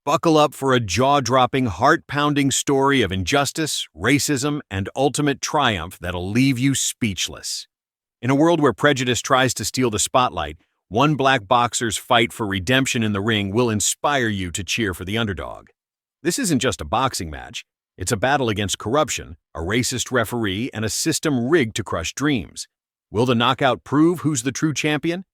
Buckle up for a jaw-dropping, heart-pounding story of injustice, racism, and ultimate triumph that'll leave you speechless. In a world where prejudice tries to steal the spotlight, one black boxer's fight for redemption in the ring will inspire you to cheer for the underdog. This isn't just a boxing match. It's a battle against corruption, a racist referee, and a system rigged to crush dreams. Will the knockout prove who's the true champion?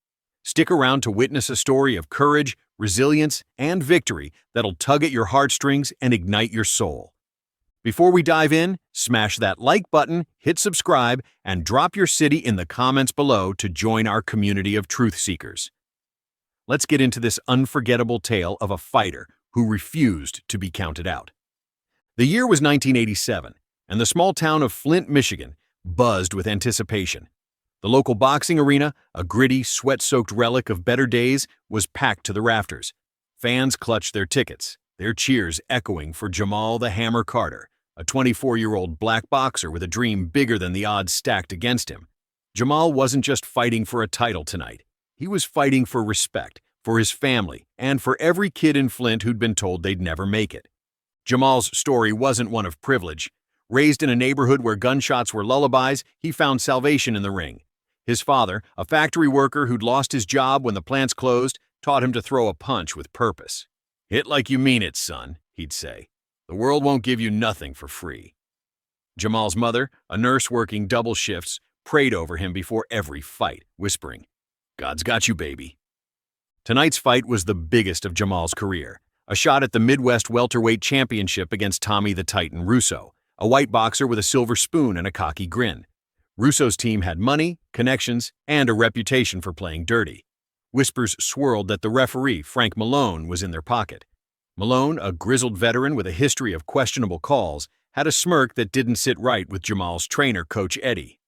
Stick around to witness a story of courage, resilience, and victory that'll tug at your heartstrings and ignite your soul. Before we dive in, smash that like button, hit subscribe, and drop your city in the comments below to join our community of truth seekers. Let's get into this unforgettable tale of a fighter who refused to be counted out. The year was 1987, and the small town of Flint, Michigan, buzzed with anticipation. The local boxing arena, a gritty, sweat-soaked relic of better days, was packed to the rafters. Fans clutched their tickets, their cheers echoing for Jamal the Hammer Carter, a 24-year-old black boxer with a dream bigger than the odds stacked against him. Jamal wasn't just fighting for a title tonight. He was fighting for respect, for his family, and for every kid in Flint who'd been told they'd never make it. Jamal's story wasn't one of privilege. Raised in a neighborhood where gunshots were lullabies, he found salvation in the ring. His father, a factory worker who'd lost his job when the plants closed, taught him to throw a punch with purpose. "Hit like you mean it, son," he'd say. "The world won't give you nothing for free." Jamal's mother, a nurse working double shifts, prayed over him before every fight, whispering, "God's got you, baby." Tonight's fight was the biggest of Jamal's career, a shot at the Midwest welterweight championship against Tommy the Titan Russo, a white boxer with a silver spoon and a cocky grin. Russo's team had money, connections, and a reputation for playing dirty. Whispers swirled that the referee, Frank Malone, was in their pocket. Malone, a grizzled veteran with a history of questionable calls, had a smirk that didn't sit right with Jamal's trainer, Coach Eddie.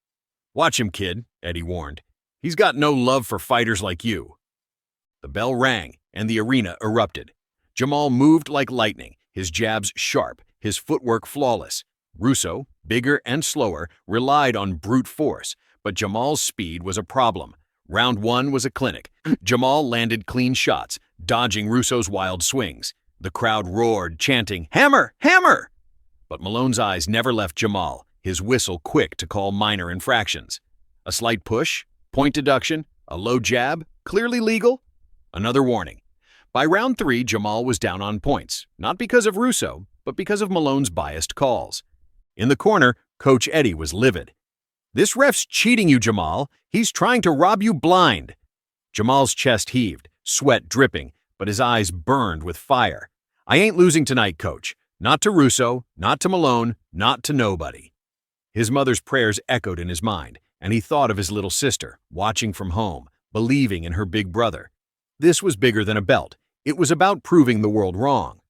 "Watch him, kid," Eddie warned. "He's got no love for fighters like you." The bell rang, and the arena erupted. Jamal moved like lightning, his jabs sharp, his footwork flawless. Russo, bigger and slower, relied on brute force, but Jamal's speed was a problem. Round one was a clinic. Jamal landed clean shots, dodging Russo's wild swings. The crowd roared, chanting, "Hammer! Hammer!" But Malone's eyes never left Jamal, his whistle quick to call minor infractions. A slight push, point deduction, a low jab, clearly legal. Another warning. By round three, Jamal was down on points, not because of Russo, but because of Malone's biased calls. In the corner, Coach Eddie was livid. "This ref's cheating you, Jamal. He's trying to rob you blind." Jamal's chest heaved, sweat dripping, but his eyes burned with fire. "I ain't losing tonight, Coach. Not to Russo, not to Malone, not to nobody." His mother's prayers echoed in his mind, and he thought of his little sister, watching from home, believing in her big brother. This was bigger than a belt. It was about proving the world wrong.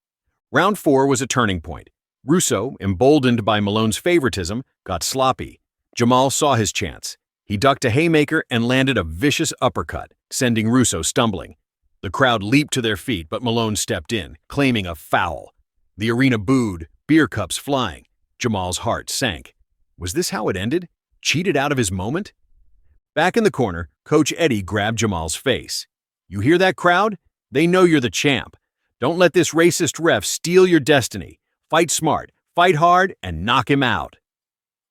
Round four was a turning point. Russo, emboldened by Malone's favoritism, got sloppy. Jamal saw his chance. He ducked a haymaker and landed a vicious uppercut, sending Russo stumbling. The crowd leaped to their feet, but Malone stepped in, claiming a foul. The arena booed, beer cups flying. Jamal's heart sank. Was this how it ended? Cheated out of his moment? Back in the corner, Coach Eddie grabbed Jamal's face. "You hear that, crowd? They know you're the champ. Don't let this racist ref steal your destiny. Fight smart, fight hard, and knock him out."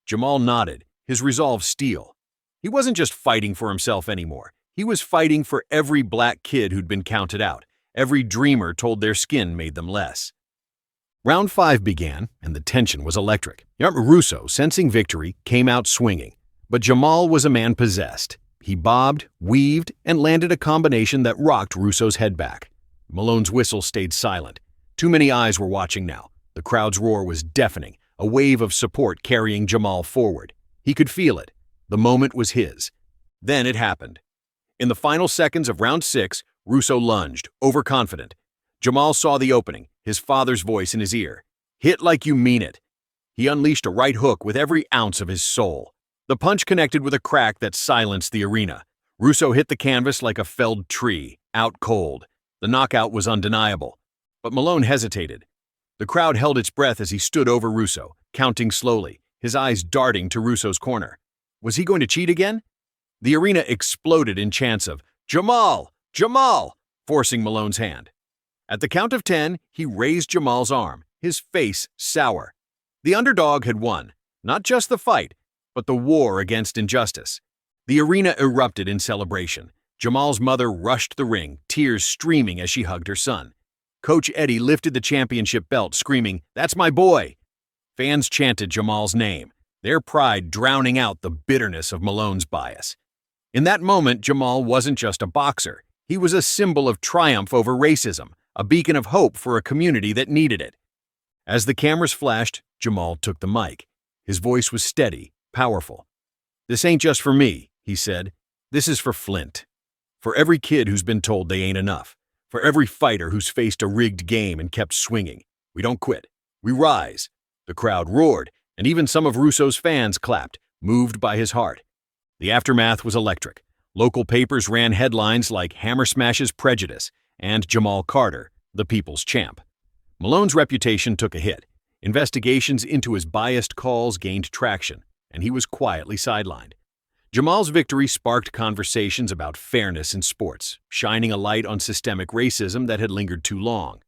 Jamal nodded, his resolve steel. He wasn't just fighting for himself anymore. He was fighting for every black kid who'd been counted out, every dreamer told their skin made them less. Round five began, and the tension was electric. Russo, sensing victory, came out swinging. But Jamal was a man possessed. He bobbed, weaved, and landed a combination that rocked Russo's head back. Malone's whistle stayed silent. Too many eyes were watching now. The crowd's roar was deafening, a wave of support carrying Jamal forward. He could feel it. The moment was his. Then it happened. In the final seconds of round six, Russo lunged, overconfident. Jamal saw the opening, his father's voice in his ear. "Hit like you mean it." He unleashed a right hook with every ounce of his soul. The punch connected with a crack that silenced the arena. Russo hit the canvas like a felled tree, out cold. The knockout was undeniable. But Malone hesitated. The crowd held its breath as he stood over Russo, counting slowly, his eyes darting to Russo's corner. Was he going to cheat again? The arena exploded in chants of, "Jamal! Jamal!" forcing Malone's hand. At the count of 10, he raised Jamal's arm, his face sour. The underdog had won, not just the fight, but the war against injustice. The arena erupted in celebration. Jamal's mother rushed the ring, tears streaming as she hugged her son. Coach Eddie lifted the championship belt, screaming, "That's my boy!" Fans chanted Jamal's name, their pride drowning out the bitterness of Malone's bias. In that moment, Jamal wasn't just a boxer. He was a symbol of triumph over racism, a beacon of hope for a community that needed it. As the cameras flashed, Jamal took the mic. His voice was steady, powerful. "This ain't just for me," he said. "This is for Flint. For every kid who's been told they ain't enough. For every fighter who's faced a rigged game and kept swinging. We don't quit. We rise." The crowd roared, and even some of Russo's fans clapped, moved by his heart. The aftermath was electric. Local papers ran headlines like "Hammer Smashes Prejudice" and "Jamal Carter, the People's Champ." Malone's reputation took a hit. Investigations into his biased calls gained traction, and he was quietly sidelined. Jamal's victory sparked conversations about fairness in sports, shining a light on systemic racism that had lingered too long.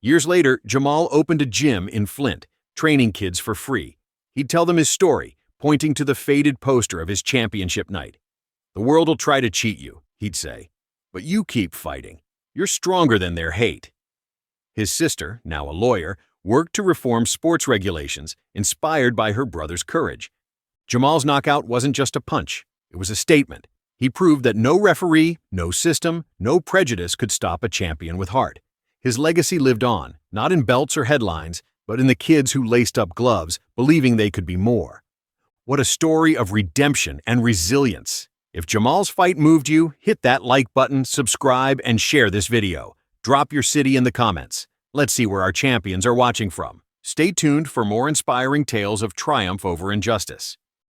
Years later, Jamal opened a gym in Flint, training kids for free. He'd tell them his story, pointing to the faded poster of his championship night. "The world will try to cheat you," he'd say, "but you keep fighting. You're stronger than their hate." His sister, now a lawyer, worked to reform sports regulations, inspired by her brother's courage. Jamal's knockout wasn't just a punch, it was a statement. He proved that no referee, no system, no prejudice could stop a champion with heart. His legacy lived on, not in belts or headlines, but in the kids who laced up gloves, believing they could be more. What a story of redemption and resilience. If Jamal's fight moved you, hit that like button, subscribe, and share this video. Drop your city in the comments. Let's see where our champions are watching from. Stay tuned for more inspiring tales of triumph over injustice.